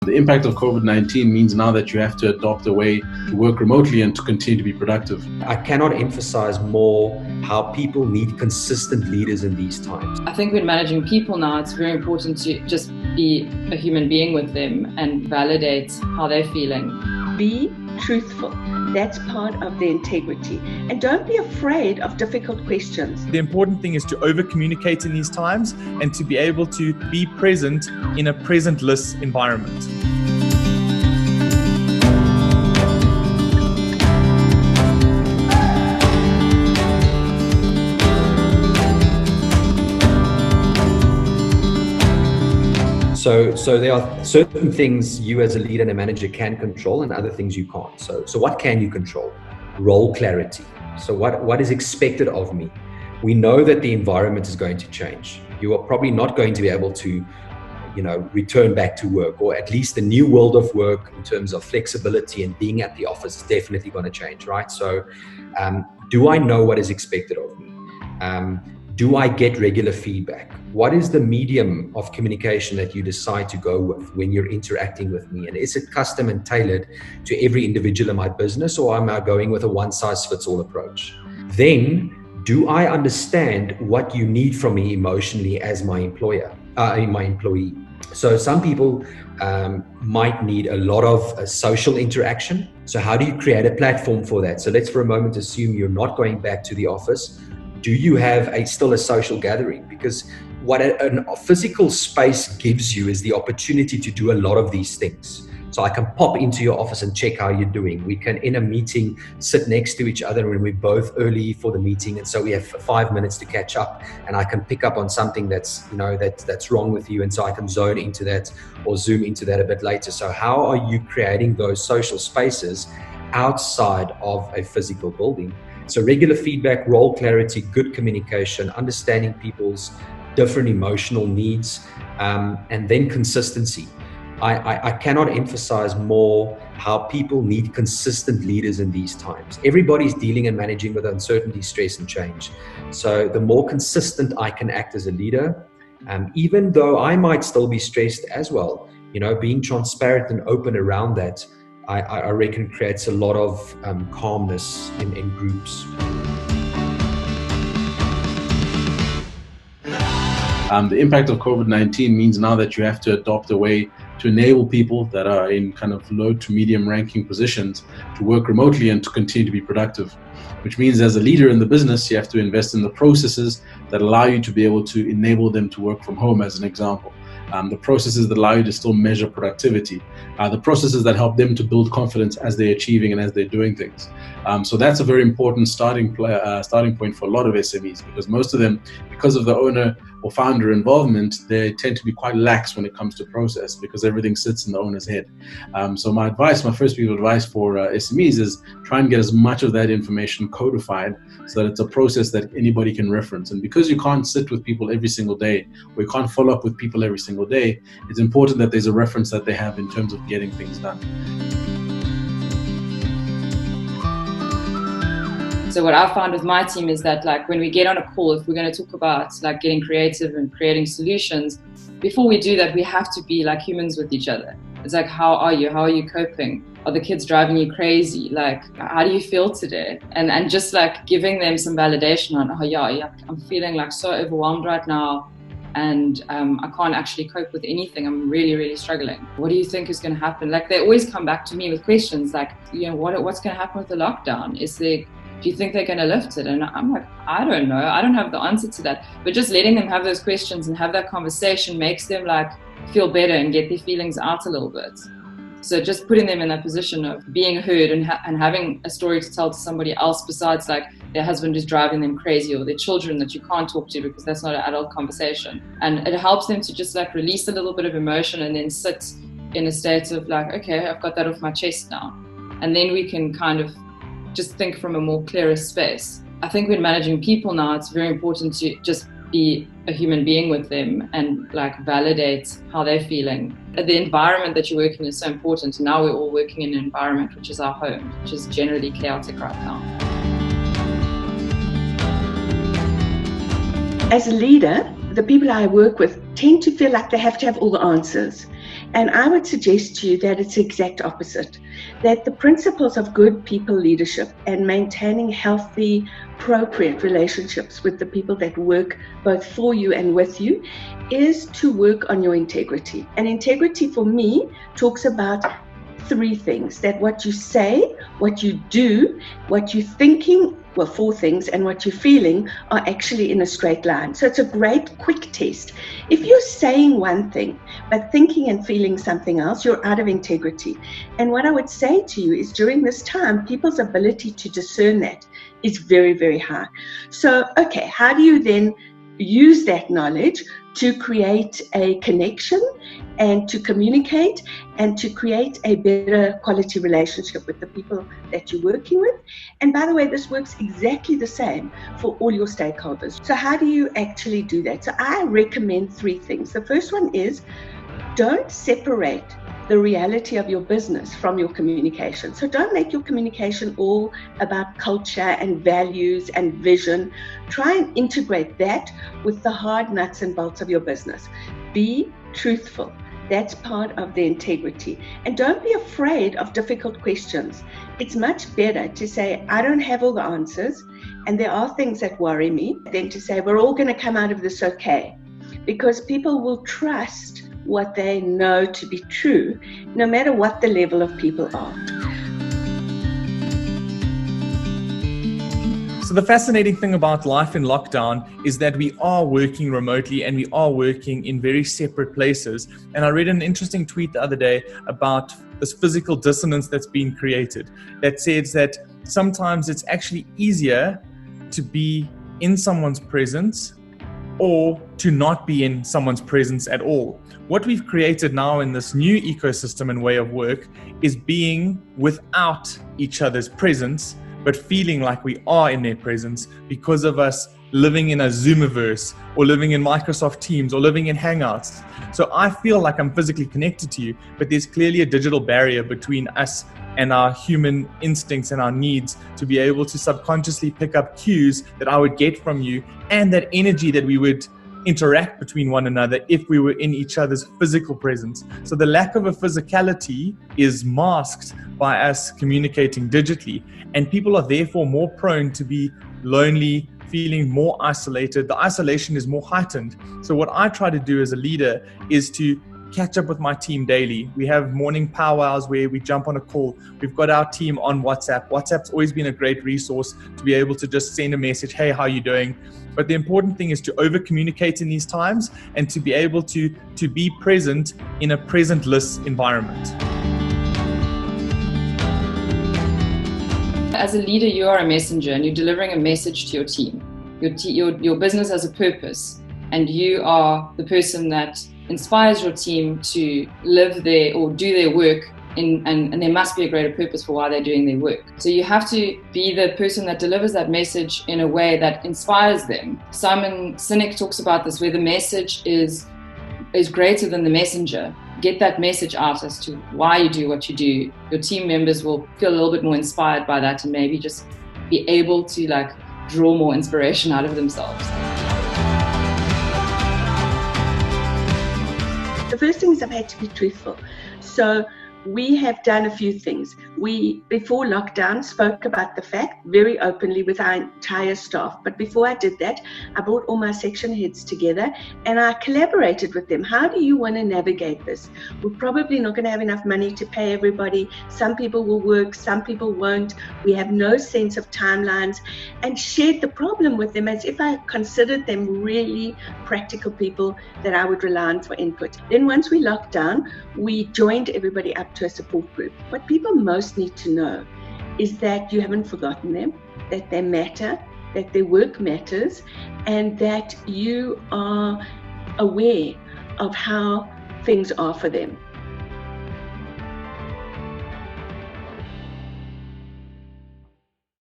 The impact of COVID-19 means now that you have to adopt a way to work remotely and to continue to be productive. I cannot emphasize more how people need consistent leaders in these times. I think when managing people now, it's very important to just be a human being with them and validate how they're feeling. Be truthful. That's part of the integrity. And don't be afraid of difficult questions. The important thing is to over-communicate in these times and to be able to be present in a presentless environment. So there are certain things you as a leader and a manager can control and other things you can't. So what can you control? Role clarity. So what is expected of me? We know that the environment is going to change. You are probably not going to be able to, return back to work, or at least the new world of work in terms of flexibility and being at the office is definitely going to change, right? So do I know what is expected of me? Do I get regular feedback? What is the medium of communication that you decide to go with when you're interacting with me? And is it custom and tailored to every individual in my business, or am I going with a one-size-fits-all approach? Then, do I understand what you need from me emotionally as my employee? So some people might need a lot of social interaction. So how do you create a platform for that? So let's for a moment assume you're not going back to the office. Do you have still a social gathering? Because what a physical space gives you is the opportunity to do a lot of these things. So I can pop into your office and check how you're doing. We can, in a meeting, sit next to each other when we're both early for the meeting. And so we have 5 minutes to catch up, and I can pick up on something that's wrong with you. And so I can zone into that or zoom into that a bit later. So how are you creating those social spaces outside of a physical building? So regular feedback, role clarity, good communication, understanding people's different emotional needs, and then consistency. I cannot emphasize more how people need consistent leaders in these times. Everybody's dealing and managing with uncertainty, stress, and change. So the more consistent I can act as a leader, even though I might still be stressed as well, being transparent and open around that, I reckon creates a lot of calmness in groups. The impact of COVID-19 means now that you have to adopt a way to enable people that are in kind of low to medium ranking positions to work remotely and to continue to be productive, which means as a leader in the business, you have to invest in the processes that allow you to be able to enable them to work from home, as an example. The processes that allow you to still measure productivity, the processes that help them to build confidence as they're achieving and as they're doing things. So that's a very important starting point for a lot of SMEs, because most of them, because of the owner or founder involvement, they tend to be quite lax when it comes to process because everything sits in the owner's head. So my first piece of advice for SMEs is try and get as much of that information codified so that it's a process that anybody can reference. And because you can't sit with people every single day, or you can't follow up with people every single day, it's important that there's a reference that they have in terms of getting things done. So what I've found with my team is that when we get on a call, if we're going to talk about getting creative and creating solutions, before we do that, we have to be like humans with each other. It's how are you? How are you coping? Are the kids driving you crazy? How do you feel today? And just giving them some validation on, I'm feeling so overwhelmed right now. And I can't actually cope with anything. I'm really, really struggling. What do you think is going to happen? They always come back to me with questions what's going to happen with the lockdown? Do you think they're going to lift it? And I'm I don't know. I don't have the answer to that. But just letting them have those questions and have that conversation makes them feel better and get their feelings out a little bit. So just putting them in that position of being heard and having a story to tell to somebody else besides their husband who's driving them crazy, or their children that you can't talk to because that's not an adult conversation. And it helps them to just release a little bit of emotion and then sit in a state of okay, I've got that off my chest now. And then we can kind of just think from a more clearer space. I think when managing people now, it's very important to just be a human being with them and validate how they're feeling. The environment that you work in is so important. Now we're all working in an environment which is our home, which is generally chaotic right now. As a leader, the people I work with tend to feel like they have to have all the answers. And I would suggest to you that it's the exact opposite, that the principles of good people leadership and maintaining healthy, appropriate relationships with the people that work both for you and with you is to work on your integrity. And integrity for me talks about three things: that what you say, what you do, what you're thinking, well, four things, and what you're feeling are actually in a straight line. So it's a great quick test. If you're saying one thing but thinking and feeling something else, you're out of integrity. And what I would say to you is, during this time, people's ability to discern that is very, very high. So, okay, how do you then use that knowledge to create a connection and to communicate and to create a better quality relationship with the people that you're working with? And by the way, this works exactly the same for all your stakeholders. So how do you actually do that? So I recommend three things. The first one is, don't separate the reality of your business from your communication. So don't make your communication all about culture and values and vision. Try and integrate that with the hard nuts and bolts of your business. Be truthful. That's part of the integrity. And don't be afraid of difficult questions. It's much better to say, I don't have all the answers, and there are things that worry me, than to say, we're all going to come out of this okay. Because people will trust what they know to be true, no matter what the level of people are. So the fascinating thing about life in lockdown is that we are working remotely and we are working in very separate places. And I read an interesting tweet the other day about this physical dissonance that's been created, that says that sometimes it's actually easier to be in someone's presence or to not be in someone's presence at all. What we've created now in this new ecosystem and way of work is being without each other's presence, but feeling like we are in their presence because of us living in a Zoomiverse or living in Microsoft Teams or living in Hangouts. So I feel like I'm physically connected to you, but there's clearly a digital barrier between us and our human instincts and our needs to be able to subconsciously pick up cues that I would get from you and that energy that we would interact between one another if we were in each other's physical presence. So the lack of a physicality is masked by us communicating digitally, and people are therefore more prone to be lonely, feeling more isolated. The isolation is more heightened. So what I try to do as a leader is to catch up with my team daily. We have morning powwows where we jump on a call. We've got our team on WhatsApp. WhatsApp's always been a great resource to be able to just send a message, hey, how are you doing? But the important thing is to over communicate in these times and to be able to be present in a presentless environment. As a leader, you are a messenger and you're delivering a message to your team. Your business has a purpose, and you are the person that inspires your team to live their or do their work and there must be a greater purpose for why they're doing their work. So you have to be the person that delivers that message in a way that inspires them. Simon Sinek talks about this, where the message is greater than the messenger. Get that message out as to why you do what you do. Your team members will feel a little bit more inspired by that and maybe just be able to draw more inspiration out of themselves. The first thing is I've had to be truthful. So we have done a few things. We, before lockdown, spoke about the fact very openly with our entire staff. But before I did that, I brought all my section heads together and I collaborated with them. How do you want to navigate this? We're probably not going to have enough money to pay everybody. Some people will work, some people won't. We have no sense of timelines, and shared the problem with them as if I considered them really practical people that I would rely on for input. Then once we locked down, we joined everybody up to a support group. What people most need to know is that you haven't forgotten them, that they matter, that their work matters, and that you are aware of how things are for them.